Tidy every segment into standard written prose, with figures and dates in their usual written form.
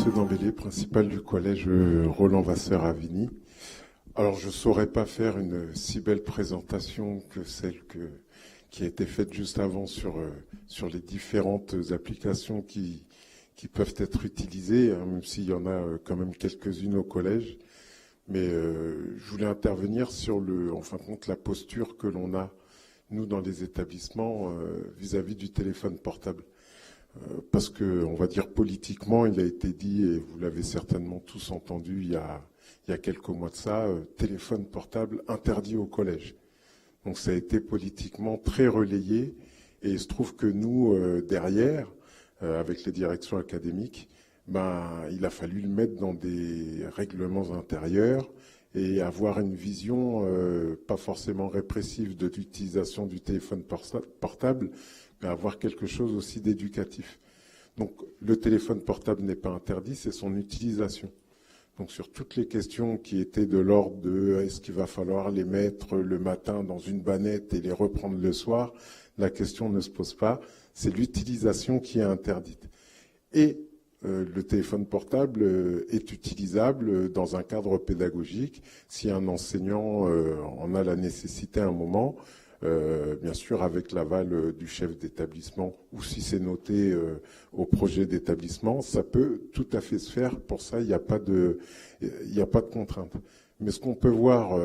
Mathieu Dembélé, principal du collège Roland Vasseur à Vigny. Alors je ne saurais pas faire une si belle présentation que celle qui a été faite juste avant sur les différentes applications qui peuvent être utilisées, hein, même s'il y en a quand même quelques-unes au collège. Mais je voulais intervenir sur en fin de compte, la posture que l'on a, nous, dans les établissements, vis-à-vis du téléphone portable. Parce que, on va dire politiquement, il a été dit, et vous l'avez certainement tous entendu il y a quelques mois de ça, téléphone portable interdit au collège. Donc ça a été politiquement très relayé, et il se trouve que nous, derrière, avec les directions académiques, il a fallu le mettre dans des règlements intérieurs et avoir une vision pas forcément répressive de l'utilisation du téléphone portable, mais avoir quelque chose aussi d'éducatif. Donc le téléphone portable n'est pas interdit, c'est son utilisation. Donc sur toutes les questions qui étaient de l'ordre de est-ce qu'il va falloir les mettre le matin dans une bannette et les reprendre le soir, la question ne se pose pas, c'est l'utilisation qui est interdite. Et le téléphone portable est utilisable dans un cadre pédagogique si un enseignant en a la nécessité à un moment, bien sûr avec l'aval du chef d'établissement ou si c'est noté au projet d'établissement, ça peut tout à fait se faire. Pour ça, il n'y a pas de contrainte. Mais ce qu'on peut voir,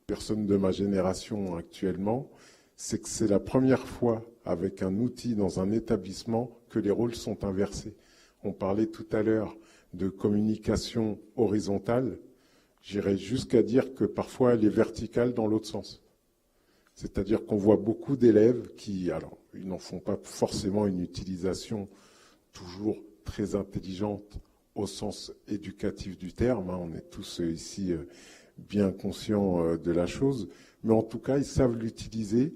personne de ma génération actuellement, c'est que c'est la première fois avec un outil dans un établissement que les rôles sont inversés. On parlait tout à l'heure de communication horizontale. J'irais jusqu'à dire que parfois elle est verticale dans l'autre sens. C'est-à-dire qu'on voit beaucoup d'élèves qui, alors, ils n'en font pas forcément une utilisation toujours très intelligente au sens éducatif du terme. On est tous ici bien conscients de la chose. Mais en tout cas, ils savent l'utiliser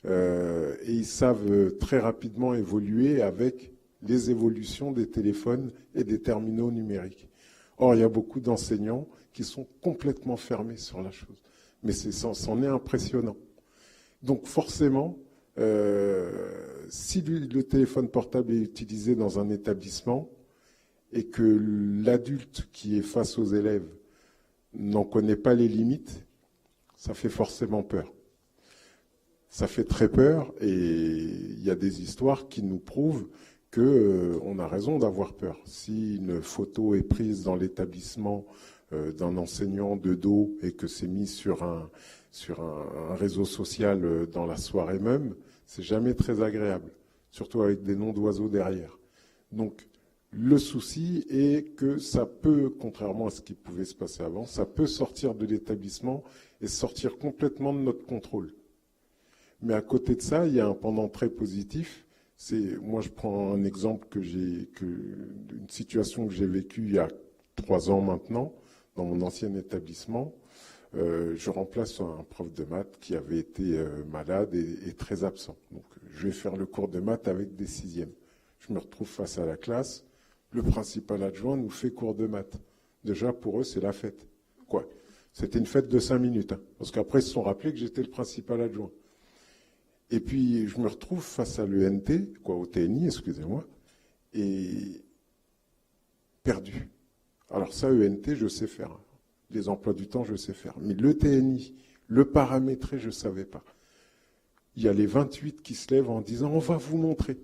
et ils savent très rapidement évoluer avec les évolutions des téléphones et des terminaux numériques. Or, il y a beaucoup d'enseignants qui sont complètement fermés sur la chose. Mais c'en est impressionnant. Donc forcément, si le téléphone portable est utilisé dans un établissement et que l'adulte qui est face aux élèves n'en connaît pas les limites, ça fait forcément peur. Ça fait très peur et il y a des histoires qui nous prouvent qu'on a raison d'avoir peur. Si une photo est prise dans l'établissement d'un enseignant de dos et que c'est mis sur un réseau social dans la soirée même, c'est jamais très agréable, surtout avec des noms d'oiseaux derrière. Donc le souci est que ça peut, contrairement à ce qui pouvait se passer avant, ça peut sortir de l'établissement et sortir complètement de notre contrôle. Mais à côté de ça, il y a un pendant très positif. Moi, je prends un exemple d'une situation que j'ai vécue il y a 3 ans maintenant, dans mon ancien établissement. Je remplace un prof de maths qui avait été malade et très absent. Donc, je vais faire le cours de maths avec des 6e. Je me retrouve face à la classe. Le principal adjoint nous fait cours de maths. Déjà, pour eux, c'est la fête. Quoi ? C'était une fête de 5 minutes. Parce qu'après, ils se sont rappelés que j'étais le principal adjoint. Et puis, je me retrouve face à l'ENT, au TNI, excusez-moi, et perdu. Alors ça, ENT, je sais faire. Les emplois du temps, je sais faire. Mais le TNI, le paramétrer, je ne savais pas. Il y a les 28 qui se lèvent en disant « on va vous montrer ».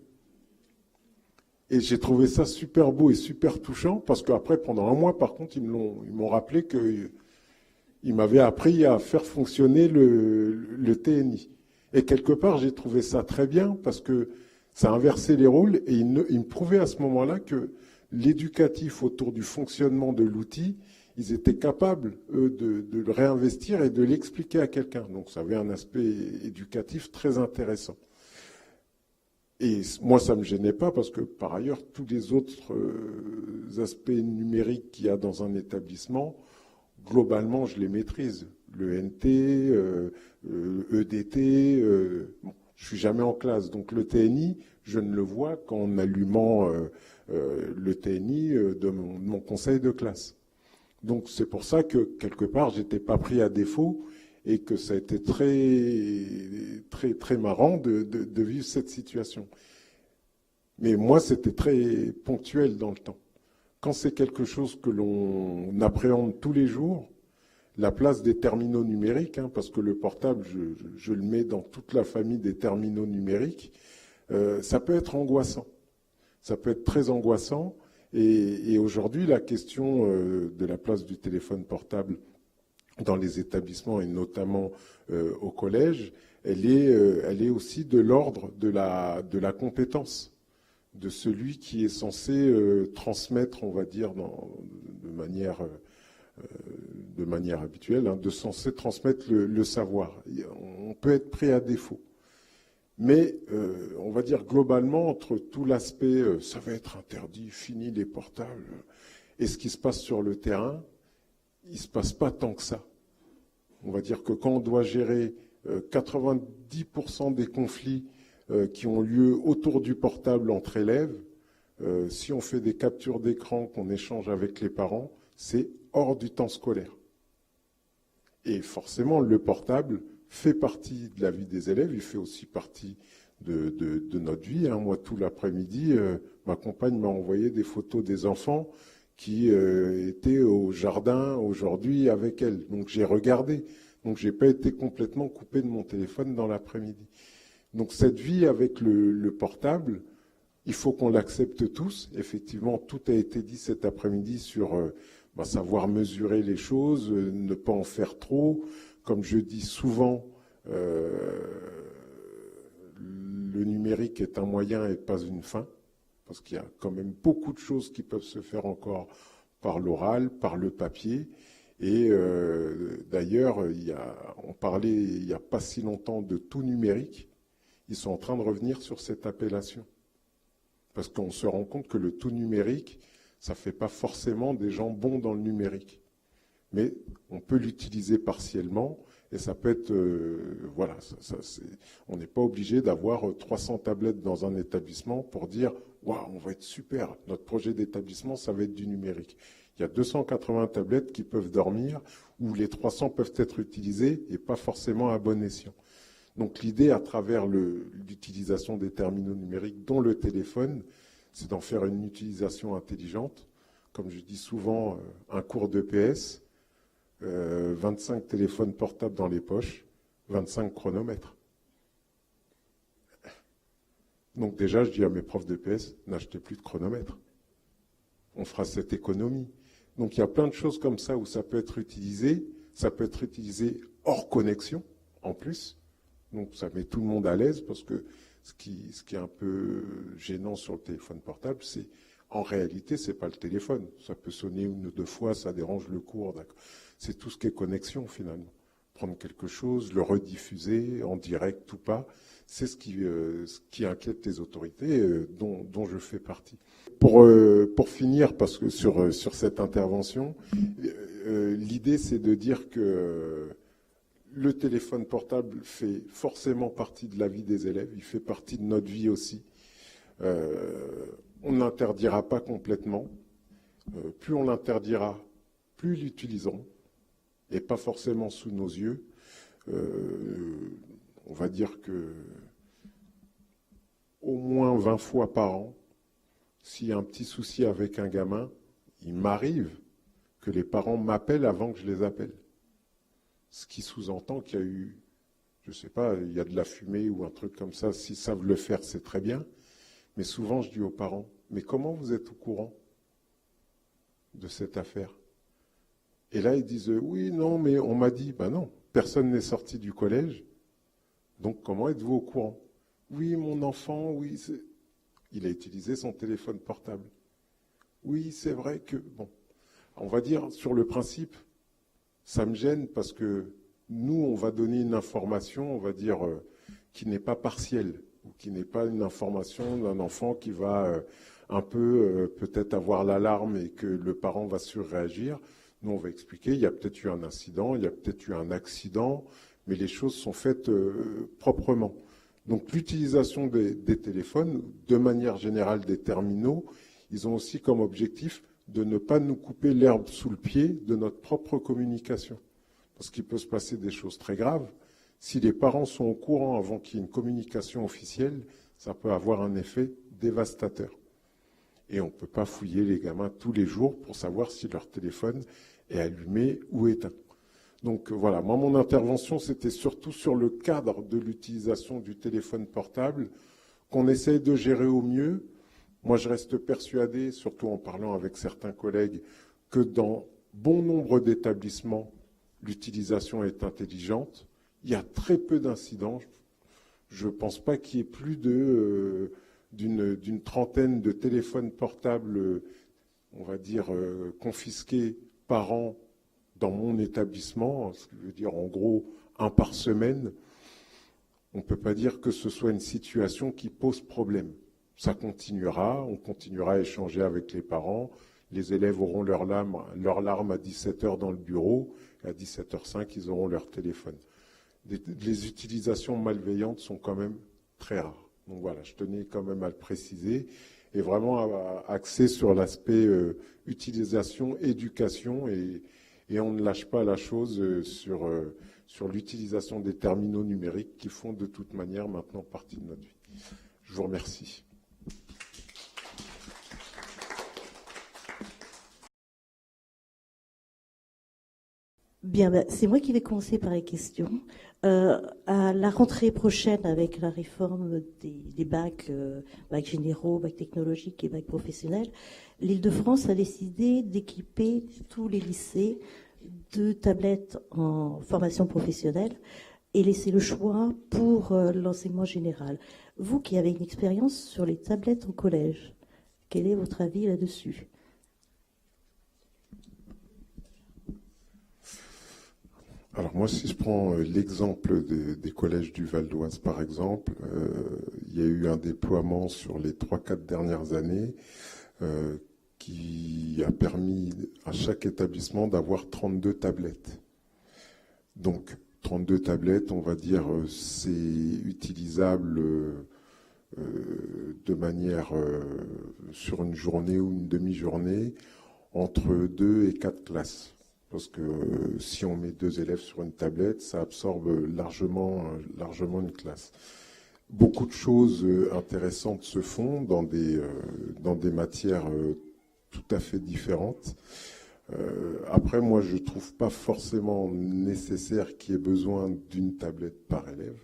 Et j'ai trouvé ça super beau et super touchant, parce qu'après, pendant un mois, par contre, ils m'ont rappelé qu'ils m'avaient appris à faire fonctionner le TNI. Et quelque part, j'ai trouvé ça très bien parce que ça inversait les rôles et il me prouvait à ce moment-là que l'éducatif autour du fonctionnement de l'outil, ils étaient capables, eux, de le réinvestir et de l'expliquer à quelqu'un. Donc ça avait un aspect éducatif très intéressant. Et moi, ça ne me gênait pas parce que, par ailleurs, tous les autres aspects numériques qu'il y a dans un établissement, globalement, je les maîtrise. Le NT, EDT, je suis jamais en classe. Donc le TNI, je ne le vois qu'en allumant le TNI de mon conseil de classe. Donc c'est pour ça que, quelque part, j'étais pas pris à défaut et que ça a été très, très, très marrant de vivre cette situation. Mais moi, c'était très ponctuel dans le temps. Quand c'est quelque chose que l'on appréhende tous les jours, la place des terminaux numériques, hein, parce que le portable, je le mets dans toute la famille des terminaux numériques, ça peut être angoissant. Ça peut être très angoissant. Et aujourd'hui, la question de la place du téléphone portable dans les établissements et notamment au collège, elle est aussi de l'ordre de la compétence de celui qui est censé transmettre, on va dire, de manière habituelle, hein, de censé transmettre le savoir. On peut être pris à défaut. Mais on va dire globalement, entre tout l'aspect ça va être interdit, fini les portables, et ce qui se passe sur le terrain, il ne se passe pas tant que ça. On va dire que quand on doit gérer 90% des conflits qui ont lieu autour du portable entre élèves, si on fait des captures d'écran, qu'on échange avec les parents, c'est hors du temps scolaire. Et forcément, le portable fait partie de la vie des élèves, il fait aussi partie de notre vie. Hein. Moi, tout l'après-midi, ma compagne m'a envoyé des photos des enfants qui étaient au jardin aujourd'hui avec elle. Donc j'ai regardé. Donc j'ai pas été complètement coupé de mon téléphone dans l'après-midi. Donc cette vie avec le portable, il faut qu'on l'accepte tous. Effectivement, tout a été dit cet après-midi sur savoir mesurer les choses, ne pas en faire trop. Comme je dis souvent, le numérique est un moyen et pas une fin, parce qu'il y a quand même beaucoup de choses qui peuvent se faire encore par l'oral, par le papier. Et d'ailleurs, on parlait il n'y a pas si longtemps de tout numérique. Ils sont en train de revenir sur cette appellation. Parce qu'on se rend compte que le tout numérique, ça ne fait pas forcément des gens bons dans le numérique. Mais on peut l'utiliser partiellement et ça peut être, on n'est pas obligé d'avoir 300 tablettes dans un établissement pour dire « Waouh, on va être super, notre projet d'établissement, ça va être du numérique ». Il y a 280 tablettes qui peuvent dormir où les 300 peuvent être utilisées et pas forcément à bon escient. Donc l'idée à travers l'utilisation des terminaux numériques, dont le téléphone, c'est d'en faire une utilisation intelligente. Comme je dis souvent, un cours d'EPS, 25 téléphones portables dans les poches, 25 chronomètres. Donc déjà, je dis à mes profs d'EPS, n'achetez plus de chronomètres. On fera cette économie. Donc il y a plein de choses comme ça où ça peut être utilisé hors connexion, en plus. Donc ça met tout le monde à l'aise parce que ce qui est un peu gênant sur le téléphone portable, c'est en réalité, c'est pas le téléphone. Ça peut sonner une ou deux fois, ça dérange le cours. C'est tout ce qui est connexion finalement. Prendre quelque chose, le rediffuser en direct ou pas, c'est ce qui inquiète les autorités dont je fais partie. Pour finir, parce que sur cette intervention, l'idée c'est de dire que le téléphone portable fait forcément partie de la vie des élèves, il fait partie de notre vie aussi. On n'interdira pas complètement. Plus on l'interdira, plus ils l'utiliseront, et pas forcément sous nos yeux. On va dire que au moins 20 fois par an, s'il y a un petit souci avec un gamin, il m'arrive que les parents m'appellent avant que je les appelle. Ce qui sous-entend qu'il y a eu, je ne sais pas, il y a de la fumée ou un truc comme ça. S'ils savent le faire, c'est très bien. Mais souvent, je dis aux parents, mais comment vous êtes au courant de cette affaire? Et là, ils disent, oui, non, mais on m'a dit, ben non, personne n'est sorti du collège. Donc, comment êtes-vous au courant? Oui, mon enfant, oui, il a utilisé son téléphone portable. Oui, c'est vrai que, bon, on va dire, sur le principe, ça me gêne parce que nous, on va donner une information, on va dire, qui n'est pas partielle, ou qui n'est pas une information d'un enfant qui va un peu peut-être avoir l'alarme et que le parent va surréagir. Nous, on va expliquer, il y a peut-être eu un incident, il y a peut-être eu un accident, mais les choses sont faites proprement. Donc l'utilisation des téléphones, de manière générale des terminaux, ils ont aussi comme objectif de ne pas nous couper l'herbe sous le pied de notre propre communication. Parce qu'il peut se passer des choses très graves. Si les parents sont au courant avant qu'il y ait une communication officielle, ça peut avoir un effet dévastateur. Et on ne peut pas fouiller les gamins tous les jours pour savoir si leur téléphone est allumé ou éteint. Donc voilà, moi mon intervention c'était surtout sur le cadre de l'utilisation du téléphone portable qu'on essaye de gérer au mieux. Moi je reste persuadé, surtout en parlant avec certains collègues, que dans bon nombre d'établissements, l'utilisation est intelligente. Il y a très peu d'incidents. Je ne pense pas qu'il y ait plus d'une trentaine de téléphones portables, on va dire, confisqués par an dans mon établissement, ce qui veut dire en gros un par semaine. On ne peut pas dire que ce soit une situation qui pose problème. Ça continuera, on continuera à échanger avec les parents. Les élèves auront leur larme à 17h dans le bureau, et à 17h05, ils auront leur téléphone. Les utilisations malveillantes sont quand même très rares. Donc voilà, je tenais quand même à le préciser et vraiment à axer sur l'aspect utilisation, éducation et on ne lâche pas la chose sur l'utilisation des terminaux numériques qui font de toute manière maintenant partie de notre vie. Je vous remercie. Bien, c'est moi qui vais commencer par les questions. À la rentrée prochaine, avec la réforme des bacs, bacs généraux, bacs technologiques et bacs professionnels, l'Île-de-France a décidé d'équiper tous les lycées de tablettes en formation professionnelle et laisser le choix pour l'enseignement général. Vous qui avez une expérience sur les tablettes au collège, quel est votre avis là-dessus ? Alors moi, si je prends l'exemple des collèges du Val d'Oise, par exemple, il y a eu un déploiement sur les 3-4 dernières années qui a permis à chaque établissement d'avoir 32 tablettes. Donc 32 tablettes, on va dire, c'est utilisable de manière sur une journée ou une demi-journée entre 2 et 4 classes. Parce que si on met 2 élèves sur une tablette, ça absorbe largement une classe. Beaucoup de choses intéressantes se font dans des matières tout à fait différentes. Après, moi, je ne trouve pas forcément nécessaire qu'il y ait besoin d'une tablette par élève.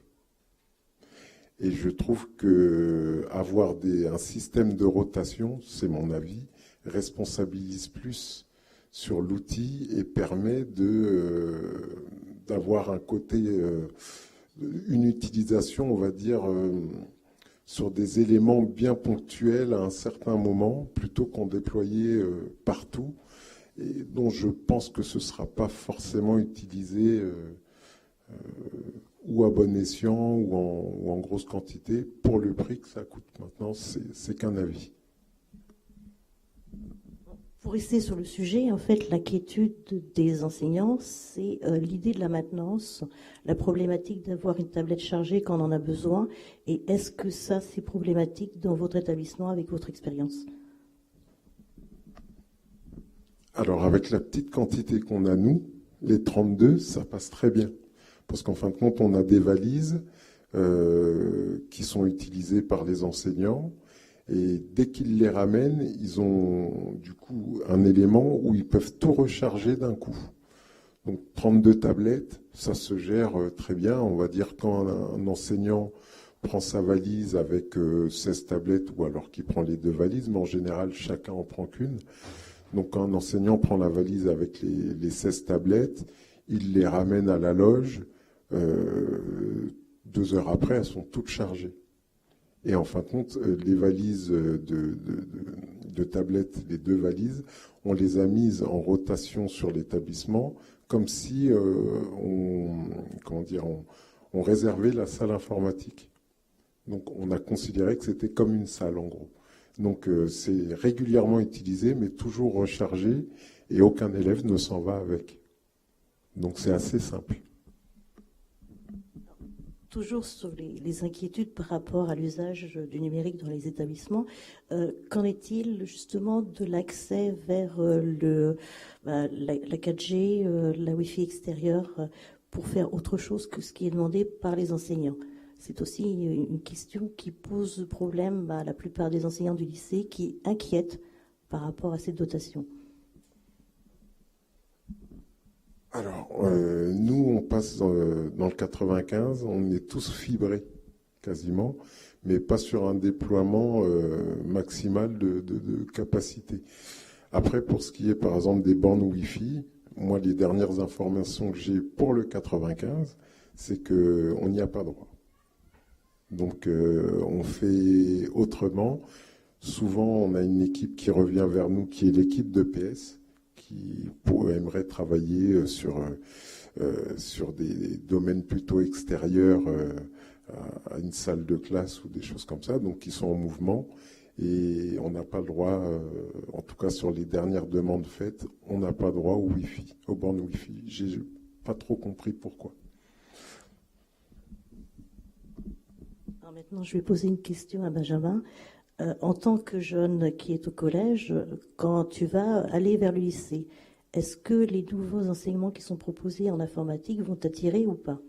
Et je trouve qu'avoir un système de rotation, c'est mon avis, responsabilise plus sur l'outil et permet d'avoir un côté, une utilisation, on va dire, sur des éléments bien ponctuels à un certain moment, plutôt qu'en déployer partout, et dont je pense que ce ne sera pas forcément utilisé ou à bon escient ou en grosse quantité pour le prix que ça coûte. Maintenant, c'est qu'un avis. Pour rester sur le sujet, en fait, l'inquiétude des enseignants, c'est l'idée de la maintenance, la problématique d'avoir une tablette chargée quand on en a besoin. Et est-ce que ça, c'est problématique dans votre établissement avec votre expérience ? Alors, avec la petite quantité qu'on a, nous, les 32, ça passe très bien. Parce qu'en fin de compte, on a des valises qui sont utilisées par les enseignants. Et dès qu'ils les ramènent, ils ont du coup un élément où ils peuvent tout recharger d'un coup. Donc 32 tablettes, ça se gère très bien. On va dire quand un enseignant prend sa valise avec 16 tablettes ou alors qu'il prend les 2 valises, mais en général chacun en prend qu'une. Donc quand un enseignant prend la valise avec les 16 tablettes, il les ramène à la loge. 2 heures après, elles sont toutes chargées. Et en fin de compte, les valises de tablettes, les 2 valises, on les a mises en rotation sur l'établissement comme si on réservait la salle informatique. Donc on a considéré que c'était comme une salle en gros. Donc c'est régulièrement utilisé mais toujours rechargé et aucun élève ne s'en va avec. Donc c'est assez simple. Toujours sur les inquiétudes par rapport à l'usage du numérique dans les établissements, qu'en est-il justement de l'accès vers la 4G, la Wi-Fi extérieure, pour faire autre chose que ce qui est demandé par les enseignants ? C'est aussi une question qui pose problème à la plupart des enseignants du lycée qui inquiètent par rapport à cette dotation. Alors, nous, on passe dans le 95, on est tous fibrés, quasiment, mais pas sur un déploiement maximal de capacité. Après, pour ce qui est, par exemple, des bornes Wi-Fi, moi, les dernières informations que j'ai pour le 95, c'est qu'on n'y a pas droit. Donc, on fait autrement. Souvent, on a une équipe qui revient vers nous, qui est l'équipe de PS, qui aimerait travailler sur des domaines plutôt extérieurs à une salle de classe ou des choses comme ça, donc qui sont en mouvement. Et on n'a pas le droit, en tout cas sur les dernières demandes faites, on n'a pas droit au Wi-Fi, aux bornes Wi-Fi. J'ai pas trop compris pourquoi. Alors maintenant, je vais poser une question à Benjamin. En tant que jeune qui est au collège, quand tu vas aller vers le lycée, est-ce que les nouveaux enseignements qui sont proposés en informatique vont t'attirer ou pas?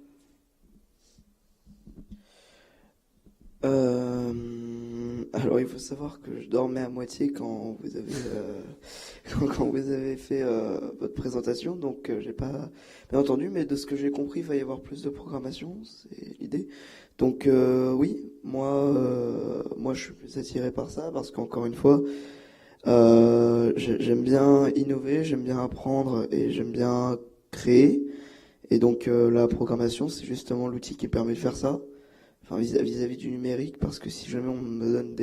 Alors il faut savoir que je dormais à moitié quand vous avez quand vous avez fait votre présentation, donc j'ai pas bien entendu, mais de ce que j'ai compris, il va y avoir plus de programmation, c'est l'idée. Donc oui, moi je suis plus attiré par ça parce qu'encore une fois, j'aime bien innover, j'aime bien apprendre et j'aime bien créer. Et donc la programmation, c'est justement l'outil qui permet de faire ça. Enfin, vis-à-vis du numérique, parce que si jamais on me donne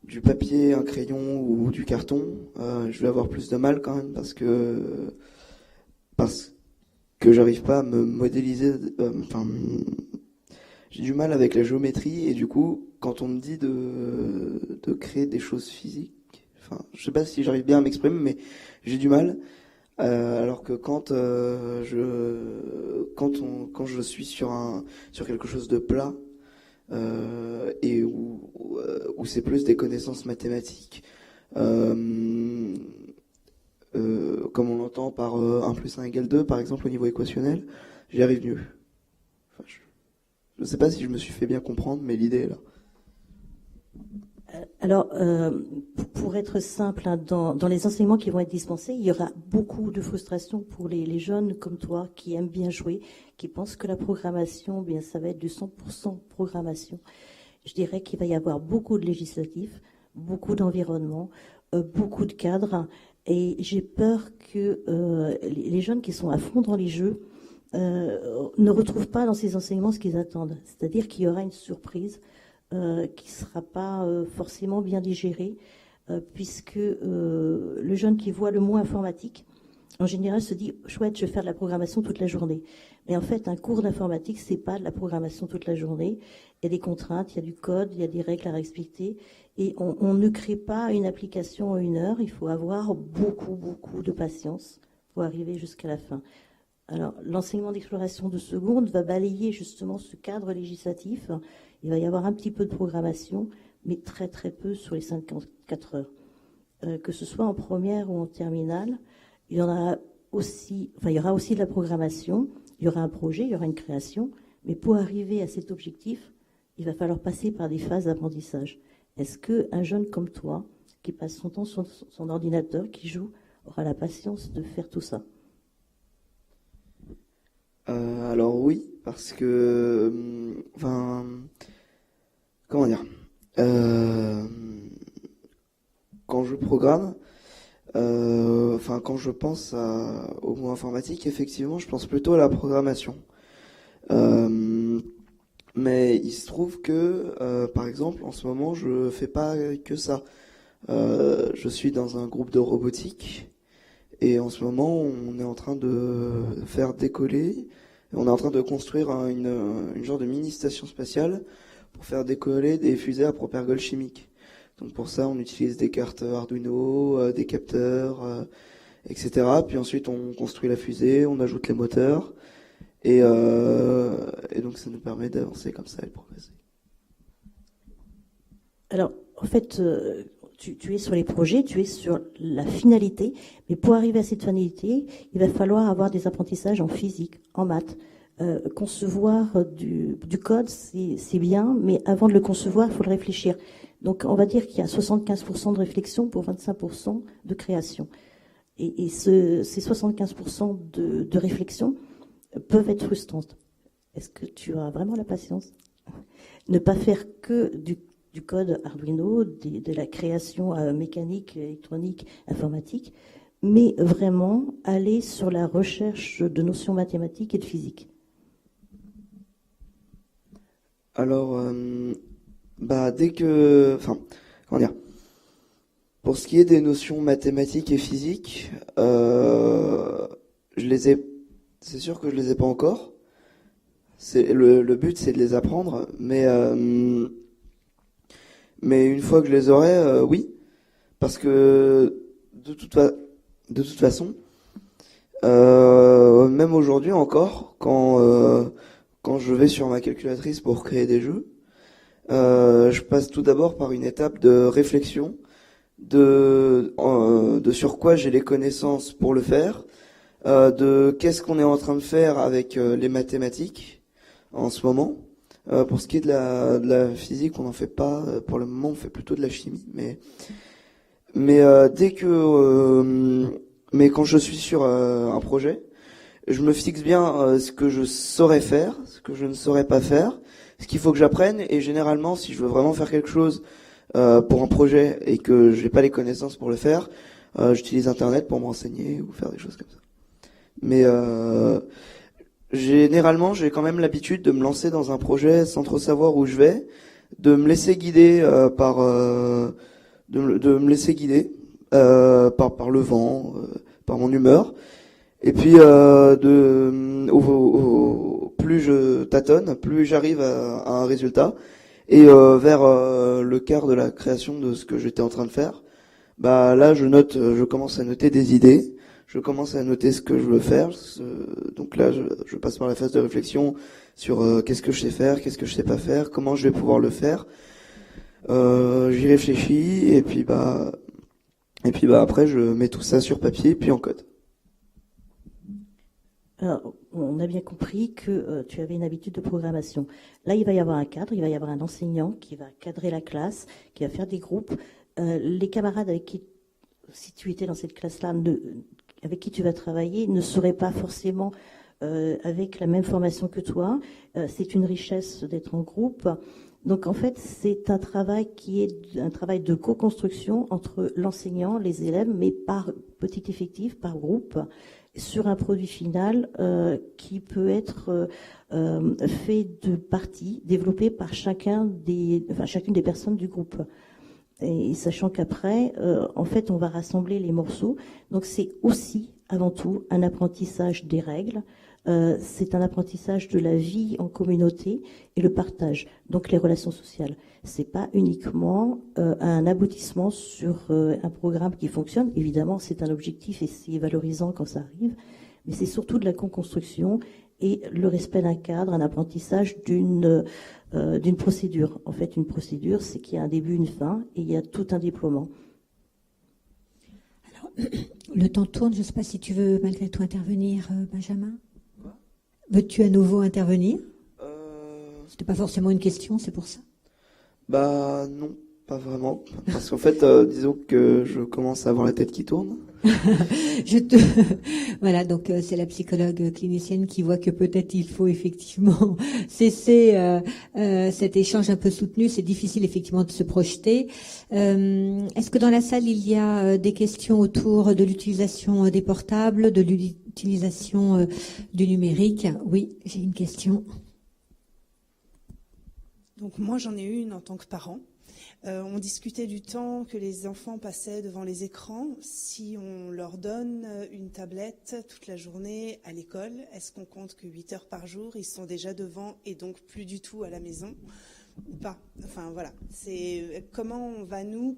du papier, un crayon ou du carton, je vais avoir plus de mal quand même parce que j'arrive pas à me modéliser. J'ai du mal avec la géométrie et du coup, quand on me dit de créer des choses physiques, enfin, je sais pas si j'arrive bien à m'exprimer, mais j'ai du mal. Alors que quand je suis sur quelque chose de plat et où c'est plus des connaissances mathématiques, comme on l'entend par 1 plus 1 égale 2 par exemple au niveau équationnel, j'y arrive mieux. Enfin, je sais pas si je me suis fait bien comprendre, mais l'idée est là. Alors, pour être simple, hein, dans les enseignements qui vont être dispensés, il y aura beaucoup de frustration pour les jeunes comme toi qui aiment bien jouer, qui pensent que la programmation, bien, ça va être du 100% programmation. Je dirais qu'il va y avoir beaucoup de législatifs, beaucoup d'environnement, beaucoup de cadres, et j'ai peur que les jeunes qui sont à fond dans les jeux ne retrouvent pas dans ces enseignements ce qu'ils attendent. C'est-à-dire qu'il y aura une surprise qui ne sera pas forcément bien digéré, puisque le jeune qui voit le mot informatique, en général, se dit « chouette, je vais faire de la programmation toute la journée ». Mais en fait, un cours d'informatique, c'est pas de la programmation toute la journée. Il y a des contraintes, il y a du code, il y a des règles à respecter. Et on ne crée pas une application en 1 heure. Il faut avoir beaucoup de patience pour arriver jusqu'à la fin. Alors, l'enseignement d'exploration de seconde va balayer justement ce cadre législatif. Il va y avoir un petit peu de programmation, mais très peu sur les 54 heures. Que ce soit en première ou en terminale, il y aura aussi de la programmation, il y aura un projet, il y aura une création, mais pour arriver à cet objectif, il va falloir passer par des phases d'apprentissage. Est-ce qu'un jeune comme toi, qui passe son temps sur son ordinateur, qui joue, aura la patience de faire tout ça? Alors oui, parce que, comment dire, quand je programme, quand je pense au mot informatique, effectivement, je pense plutôt à la programmation. Mais il se trouve que, par exemple, en ce moment, je fais pas que ça. Je suis dans un groupe de robotique. Et en ce moment, on est en train de faire décoller, on est en train de construire une genre de mini-station spatiale pour faire décoller des fusées à propergol chimique. Donc pour ça, on utilise des cartes Arduino, des capteurs, etc. Puis ensuite, on construit la fusée, on ajoute les moteurs, et donc ça nous permet d'avancer comme ça et de progresser. Alors, en fait... Tu es sur les projets, tu es sur la finalité, mais pour arriver à cette finalité, il va falloir avoir des apprentissages en physique, en maths, Concevoir du code, c'est bien, mais avant de le concevoir, il faut le réfléchir. Donc, on va dire qu'il y a 75% de réflexion pour 25% de création. Et ces 75% de réflexion peuvent être frustrantes. Est-ce que tu as vraiment la patience ? Ne pas faire que du code Arduino, de la création mécanique, électronique, informatique, mais vraiment aller sur la recherche de notions mathématiques et de physique. Alors, comment dire, pour ce qui est des notions mathématiques et physiques, c'est sûr que je les ai pas encore. Le but, c'est de les apprendre, mais une fois que je les aurai, oui, parce que de toute façon, même aujourd'hui encore, quand je vais sur ma calculatrice pour créer des jeux, je passe tout d'abord par une étape de réflexion de sur quoi j'ai les connaissances pour le faire, de qu'est-ce qu'on est en train de faire avec les mathématiques en ce moment. Pour ce qui est de la physique, on n'en fait pas. Pour le moment, on fait plutôt de la chimie. Mais quand je suis sur un projet, je me fixe bien ce que je saurais faire, ce que je ne saurais pas faire, ce qu'il faut que j'apprenne. Et généralement, si je veux vraiment faire quelque chose pour un projet et que j'ai pas les connaissances pour le faire, j'utilise Internet pour me renseigner ou faire des choses comme ça. Mais généralement, j'ai quand même l'habitude de me lancer dans un projet sans trop savoir où je vais, de me laisser guider par le vent, par mon humeur. Et puis plus je tâtonne, plus j'arrive à un résultat. Et vers le quart de la création de ce que j'étais en train de faire, là je commence à noter des idées, je commence à noter ce que je veux faire. Donc là je passe par la phase de réflexion sur qu'est-ce que je sais faire, qu'est-ce que je sais pas faire, comment je vais pouvoir le faire. J'y réfléchis et puis après je mets tout ça sur papier puis en code. Alors, on a bien compris que tu avais une habitude de programmation. Là, il va y avoir un cadre, il va y avoir un enseignant qui va cadrer la classe, qui va faire des groupes. Les camarades avec qui, si tu étais dans cette classe-là, avec qui tu vas travailler, ne seraient pas forcément avec la même formation que toi. C'est une richesse d'être en groupe. Donc, en fait, c'est un travail qui est un travail de co-construction entre l'enseignant, les élèves, mais par petit effectif, par groupe, sur un produit final qui peut être fait de parties développées par chacune des personnes du groupe. Et sachant qu'après, en fait, on va rassembler les morceaux. Donc c'est aussi, avant tout, un apprentissage des règles. C'est un apprentissage de la vie en communauté et le partage, donc les relations sociales. C'est pas uniquement un aboutissement sur un programme qui fonctionne. Évidemment, c'est un objectif et c'est valorisant quand ça arrive, mais c'est surtout de la co-construction et le respect d'un cadre, un apprentissage d'une procédure. En fait, une procédure, c'est qu'il y a un début, une fin, et il y a tout un déploiement. Alors, le temps tourne. Je ne sais pas si tu veux malgré tout intervenir, Benjamin. Veux-tu à nouveau intervenir ? C'était pas forcément une question, c'est pour ça. Non, pas vraiment. Parce qu'en fait, disons que je commence à avoir la tête qui tourne. Voilà, donc c'est la psychologue clinicienne qui voit que peut-être il faut effectivement cesser cet échange un peu soutenu. C'est difficile effectivement de se projeter. Est-ce que dans la salle il y a des questions autour de l'utilisation des portables, de l'utilisation du numérique ? Oui, j'ai une question. Donc moi j'en ai eu une en tant que parent. On discutait du temps que les enfants passaient devant les écrans. Si on leur donne une tablette toute la journée à l'école, est-ce qu'on compte que 8 heures par jour, ils sont déjà devant et donc plus du tout à la maison ou pas ? Enfin voilà, c'est comment on va nous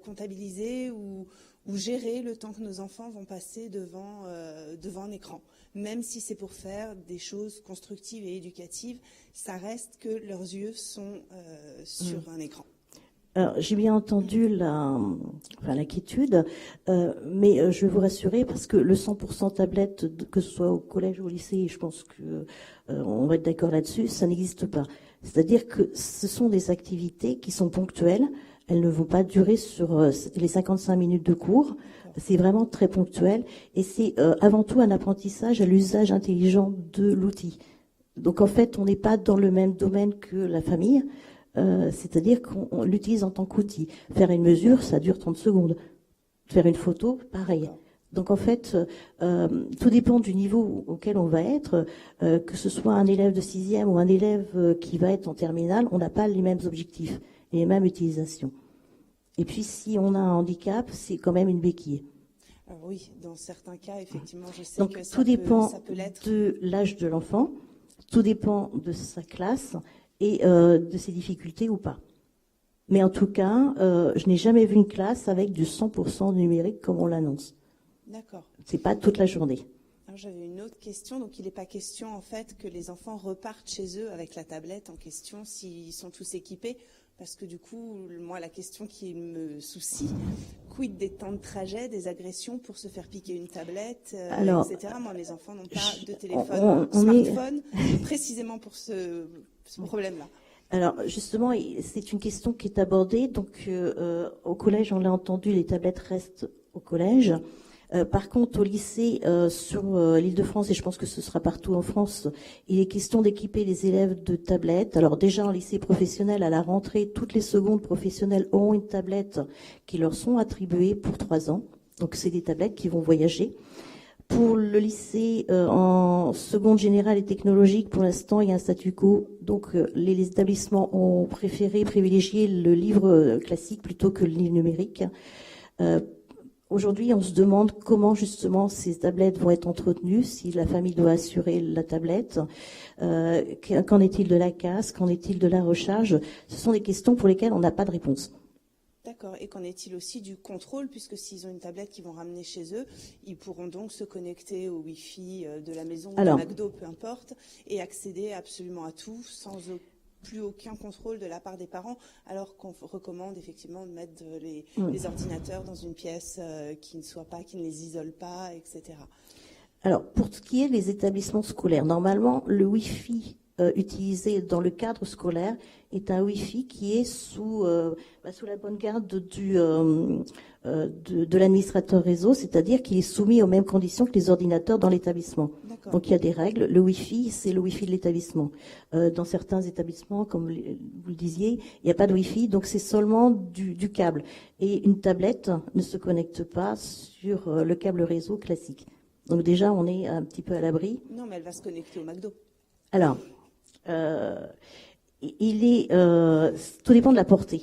comptabiliser ou gérer le temps que nos enfants vont passer devant un écran. Même si c'est pour faire des choses constructives et éducatives, ça reste que leurs yeux sont sur un écran. Alors, j'ai bien entendu l'inquiétude, mais je vais vous rassurer parce que le 100% tablette, que ce soit au collège ou au lycée, je pense que on va être d'accord là-dessus, ça n'existe pas. C'est-à-dire que ce sont des activités qui sont ponctuelles, elles ne vont pas durer sur les 55 minutes de cours, c'est vraiment très ponctuel, et c'est avant tout un apprentissage à l'usage intelligent de l'outil. Donc en fait, on n'est pas dans le même domaine que la famille. C'est-à-dire qu'on l'utilise en tant qu'outil. Faire une mesure, ça dure 30 secondes. Faire une photo, pareil. Donc en fait, tout dépend du niveau auquel on va être. Que ce soit un élève de 6e ou un élève qui va être en terminale, on n'a pas les mêmes objectifs et les mêmes utilisations. Et puis si on a un handicap, c'est quand même une béquille. Alors oui, dans certains cas, effectivement, je sais Donc que ça tout dépend peut l'être. de l'âge de l'enfant, tout dépend de sa classe et de ses difficultés ou pas. Mais en tout cas, je n'ai jamais vu une classe avec du 100% numérique comme on l'annonce. D'accord. C'est pas toute la journée. Alors j'avais une autre question. Donc il n'est pas question en fait que les enfants repartent chez eux avec la tablette en question s'ils sont tous équipés. Parce que du coup, moi, la question qui me soucie, quid des temps de trajet, des agressions pour se faire piquer une tablette, etc. Moi, mes enfants n'ont pas de téléphone, smartphone, précisément pour ce problème-là. Alors, justement, c'est une question qui est abordée. Donc, au collège, on l'a entendu, les tablettes restent au collège. Par contre, au lycée, sur l'Île-de-France, et je pense que ce sera partout en France, il est question d'équiper les élèves de tablettes. Alors déjà, en lycée professionnel, à la rentrée, toutes les secondes professionnelles auront une tablette qui leur sont attribuées pour 3 ans. Donc, c'est des tablettes qui vont voyager. Pour le lycée, en seconde générale et technologique, pour l'instant, il y a un statu quo. Donc, les établissements ont privilégié le livre classique plutôt que le livre numérique. Aujourd'hui, on se demande comment justement ces tablettes vont être entretenues, si la famille doit assurer la tablette, qu'en est-il de la casse, qu'en est-il de la recharge. Ce sont des questions pour lesquelles on n'a pas de réponse. D'accord. Et qu'en est-il aussi du contrôle, puisque s'ils ont une tablette qu'ils vont ramener chez eux, ils pourront donc se connecter au Wi-Fi de la maison ou du McDo, peu importe, et accéder absolument à tout sans plus aucun contrôle de la part des parents, alors qu'on recommande effectivement de mettre les ordinateurs dans une pièce qui ne les isole pas, etc. Alors, pour ce qui est des établissements scolaires, normalement, le Wi-Fi utilisé dans le cadre scolaire est un Wi-Fi qui est sous la bonne garde de l'administrateur réseau, c'est-à-dire qu'il est soumis aux mêmes conditions que les ordinateurs dans l'établissement. D'accord. Donc il y a des règles. Le Wi-Fi, c'est le Wi-Fi de l'établissement. Dans certains établissements, comme vous le disiez, il n'y a pas de Wi-Fi, donc c'est seulement du câble. Et une tablette ne se connecte pas sur le câble réseau classique. Donc déjà, on est un petit peu à l'abri. Non, mais elle va se connecter au McDo. Alors, tout dépend de la portée.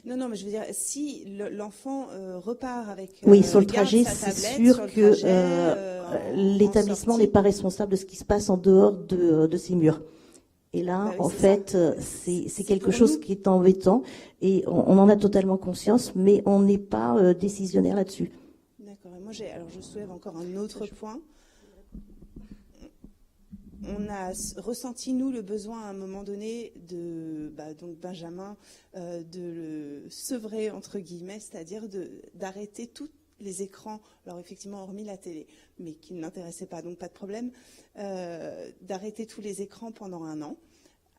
Non, mais je veux dire, si l'enfant repart avec sur le trajet, c'est sûr que l'établissement n'est pas responsable de ce qui se passe en dehors de ses murs. Et là, c'est quelque chose qui est embêtant et on en a totalement conscience, mais on n'est pas décisionnaire là-dessus. D'accord. Et moi, je soulève encore un autre point. On a ressenti, nous, le besoin à un moment donné donc Benjamin, de le sevrer, entre guillemets, c'est-à-dire d'arrêter tous les écrans, alors effectivement hormis la télé, mais qui ne l'intéressait pas, donc pas de problème, d'arrêter tous les écrans pendant 1 an.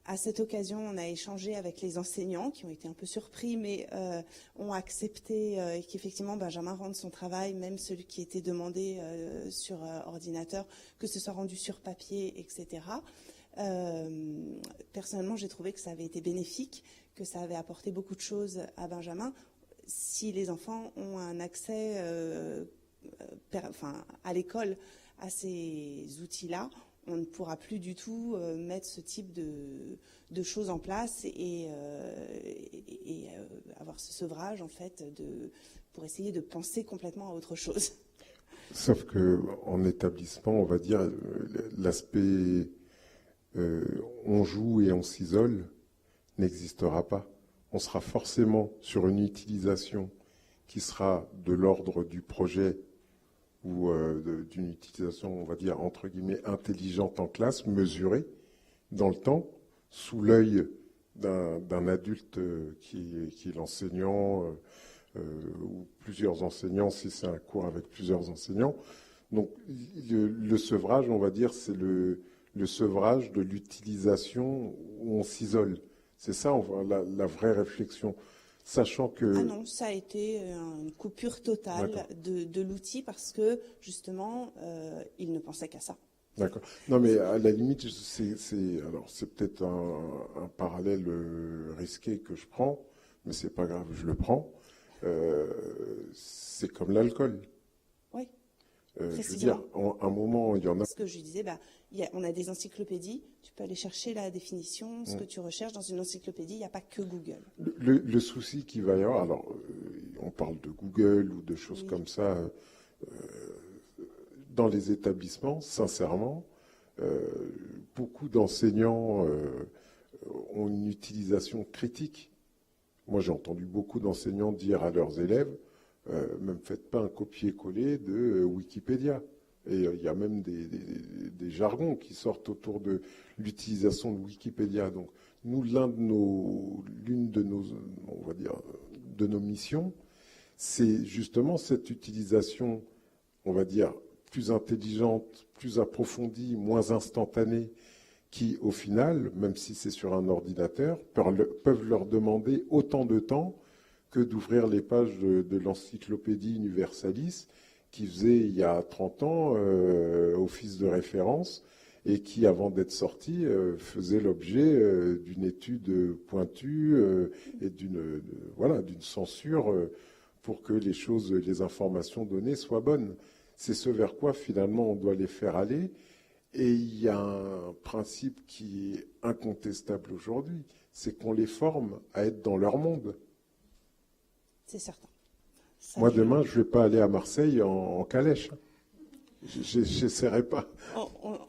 À cette occasion, on a échangé avec les enseignants qui ont été un peu surpris, mais ont accepté qu'effectivement Benjamin rende son travail, même celui qui était demandé sur ordinateur, que ce soit rendu sur papier, etc. Personnellement, j'ai trouvé que ça avait été bénéfique, que ça avait apporté beaucoup de choses à Benjamin. Si les enfants ont un accès à l'école à ces outils-là, on ne pourra plus du tout mettre ce type de choses en place et avoir ce sevrage en fait pour essayer de penser complètement à autre chose. Sauf que en établissement, on va dire l'aspect on joue et on s'isole n'existera pas. On sera forcément sur une utilisation qui sera de l'ordre du projet ou d'une utilisation, on va dire, entre guillemets, intelligente en classe, mesurée dans le temps, sous l'œil d'un adulte qui est l'enseignant ou plusieurs enseignants, si c'est un cours avec plusieurs enseignants. Donc le sevrage, on va dire, c'est le sevrage de l'utilisation où on s'isole. C'est ça la vraie réflexion. Sachant que... Ah non, ça a été une coupure totale de l'outil parce que, justement, il ne pensait qu'à ça. D'accord. Non, mais à la limite, c'est peut-être un parallèle risqué que je prends, mais c'est pas grave, je le prends. C'est comme l'alcool. Oui. Je veux dire, à un moment, il y en a... Ce que je disais, on a des encyclopédies, tu peux aller chercher la définition, ce que tu recherches dans une encyclopédie, il n'y a pas que Google. Le souci qu'il va y avoir, alors on parle de Google ou de choses comme ça, dans les établissements, sincèrement, beaucoup d'enseignants ont une utilisation critique. Moi, j'ai entendu beaucoup d'enseignants dire à leurs élèves, ne me faites pas un copier-coller de Wikipédia. Et il y a même des jargons qui sortent autour de l'utilisation de Wikipédia. Donc, nous, l'une de nos, on va dire, de nos missions, c'est justement cette utilisation, on va dire, plus intelligente, plus approfondie, moins instantanée, qui, au final, même si c'est sur un ordinateur, peuvent leur demander autant de temps que d'ouvrir les pages de l'encyclopédie Universalis, qui faisait il y a 30 ans office de référence et qui, avant d'être sorti, faisait l'objet d'une étude pointue et d'une censure pour que les informations données soient bonnes. C'est ce vers quoi, finalement, on doit les faire aller. Et il y a un principe qui est incontestable aujourd'hui, c'est qu'on les forme à être dans leur monde. C'est certain. Moi, demain, je ne vais pas aller à Marseille en calèche. Je n'essaierai pas.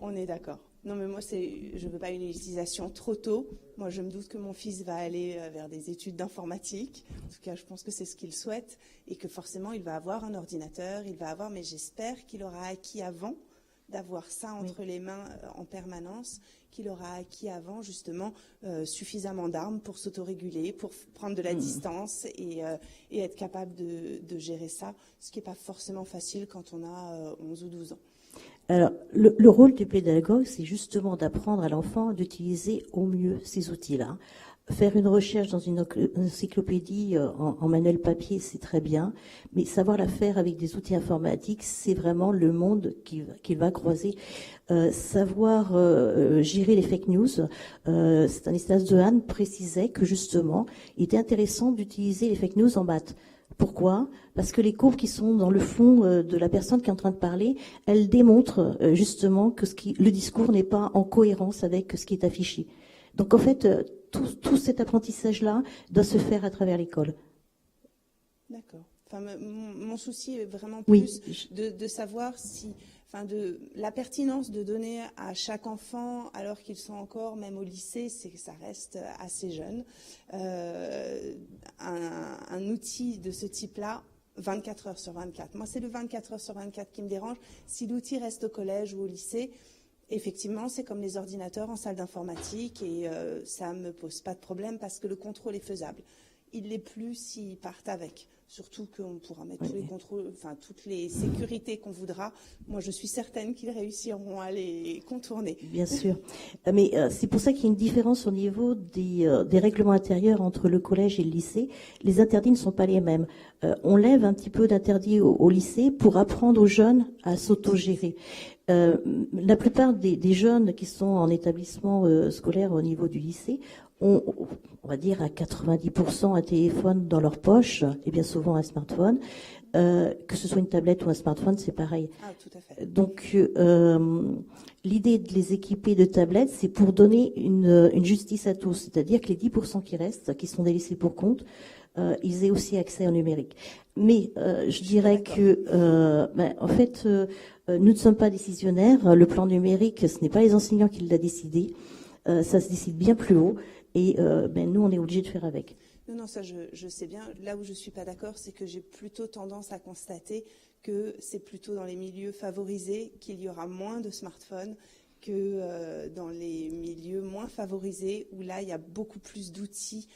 On est d'accord. Non, mais moi, je ne veux pas une utilisation trop tôt. Moi, je me doute que mon fils va aller vers des études d'informatique. En tout cas, je pense que c'est ce qu'il souhaite. Et que forcément, il va avoir un ordinateur, mais j'espère qu'il aura acquis avant d'avoir ça entre les mains en permanence, qu'il aura acquis avant justement suffisamment d'armes pour s'autoréguler, pour prendre de la distance et être capable de gérer ça, ce qui n'est pas forcément facile quand on a 11 ou 12 ans. Alors, le rôle du pédagogue, c'est justement d'apprendre à l'enfant d'utiliser au mieux ces outils-là. Faire une recherche dans une encyclopédie en manuel papier, c'est très bien, mais savoir la faire avec des outils informatiques, c'est vraiment le monde qu'il va croiser. Savoir gérer les fake news, Stanislas Dehaene précisait que justement, il était intéressant d'utiliser les fake news en maths. Pourquoi ? Parce que les courbes qui sont dans le fond de la personne qui est en train de parler, elles démontrent justement que le discours n'est pas en cohérence avec ce qui est affiché. Donc en fait, tout cet apprentissage-là doit se faire à travers l'école. D'accord. Enfin, mon souci est vraiment plus de savoir de la pertinence de donner à chaque enfant, alors qu'ils sont encore, même au lycée, c'est que ça reste assez jeune, un outil de ce type-là, 24 heures sur 24. Moi, c'est le 24 heures sur 24 qui me dérange. Si l'outil reste au collège ou au lycée, effectivement, c'est comme les ordinateurs en salle d'informatique et ça ne me pose pas de problème parce que le contrôle est faisable. Il l'est plus s'ils partent avec. Surtout qu'on pourra mettre tous les contrôles, toutes les sécurités qu'on voudra. Moi, je suis certaine qu'ils réussiront à les contourner. Bien sûr. Mais c'est pour ça qu'il y a une différence au niveau des règlements intérieurs entre le collège et le lycée. Les interdits ne sont pas les mêmes. On lève un petit peu d'interdits au lycée pour apprendre aux jeunes à s'autogérer. La plupart des jeunes qui sont en établissement scolaire au niveau du lycée ont, on va dire, à 90% un téléphone dans leur poche, et bien souvent un smartphone. Que ce soit une tablette ou un smartphone, c'est pareil. Ah, tout à fait. Donc, l'idée de les équiper de tablettes, c'est pour donner une justice à tous. C'est-à-dire que les 10% qui restent, qui sont des lycées pour compte, ils aient aussi accès au numérique. Mais je dirais que, en fait, nous ne sommes pas décisionnaires. Le plan numérique, ce n'est pas les enseignants qui l'ont décidé. Ça se décide bien plus haut. Et nous, on est obligés de faire avec. Non, ça je sais bien. Là où je ne suis pas d'accord, c'est que j'ai plutôt tendance à constater que c'est plutôt dans les milieux favorisés qu'il y aura moins de smartphones, que dans les milieux moins favorisés, où là, il y a beaucoup plus d'outils.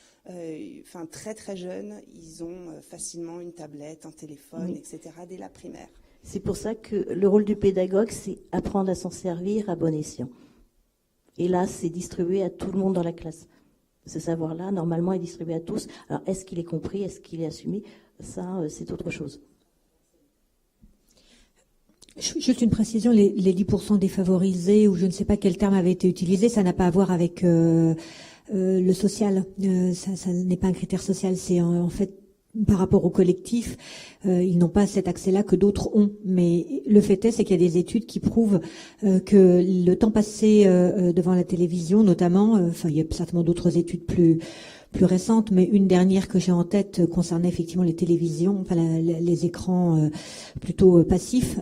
Très très jeunes, ils ont facilement une tablette, un téléphone, etc. dès la primaire. C'est pour ça que le rôle du pédagogue, c'est apprendre à s'en servir à bon escient. Et là, c'est distribué à tout le monde dans la classe. Ce savoir-là, normalement, est distribué à tous. Alors, est-ce qu'il est compris, est-ce qu'il est assumé? Ça, c'est autre chose. Juste une précision, les 10% défavorisés, ou je ne sais pas quel terme avait été utilisé, ça n'a pas à voir avec le social. Ça n'est pas un critère social, c'est en fait par rapport au collectif, ils n'ont pas cet accès-là que d'autres ont. Mais le fait est, c'est qu'il y a des études qui prouvent que le temps passé devant la télévision, notamment, il y a certainement d'autres études plus récentes, mais une dernière que j'ai en tête concernait effectivement les télévisions, les écrans plutôt passifs.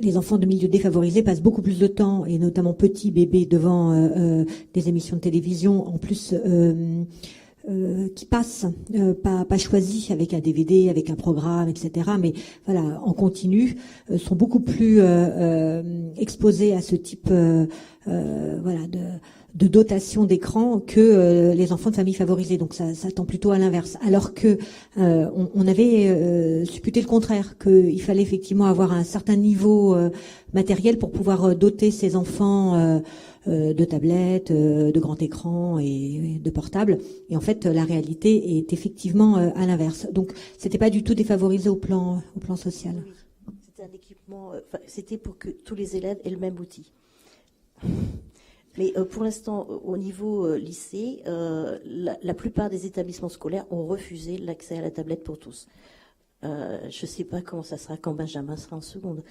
Les enfants de milieux défavorisés passent beaucoup plus de temps, et notamment petits bébés, devant des émissions de télévision, en plus qui passent, pas choisis, avec un DVD, avec un programme, etc. Mais voilà, en continu, sont beaucoup plus exposés à ce type de dotation d'écran que les enfants de familles favorisées. Donc ça tend plutôt à l'inverse. Alors que on avait supputé le contraire, qu'il fallait effectivement avoir un certain niveau matériel pour pouvoir doter ces enfants de tablettes, de grands écrans et de portables. Et en fait, la réalité est effectivement à l'inverse. Donc c'était pas du tout défavorisé au plan social. Oui. C'était un équipement, c'était pour que tous les élèves aient le même outil. Mais pour l'instant, au niveau lycée, la plupart des établissements scolaires ont refusé l'accès à la tablette pour tous. Je ne sais pas comment ça sera quand Benjamin sera en seconde.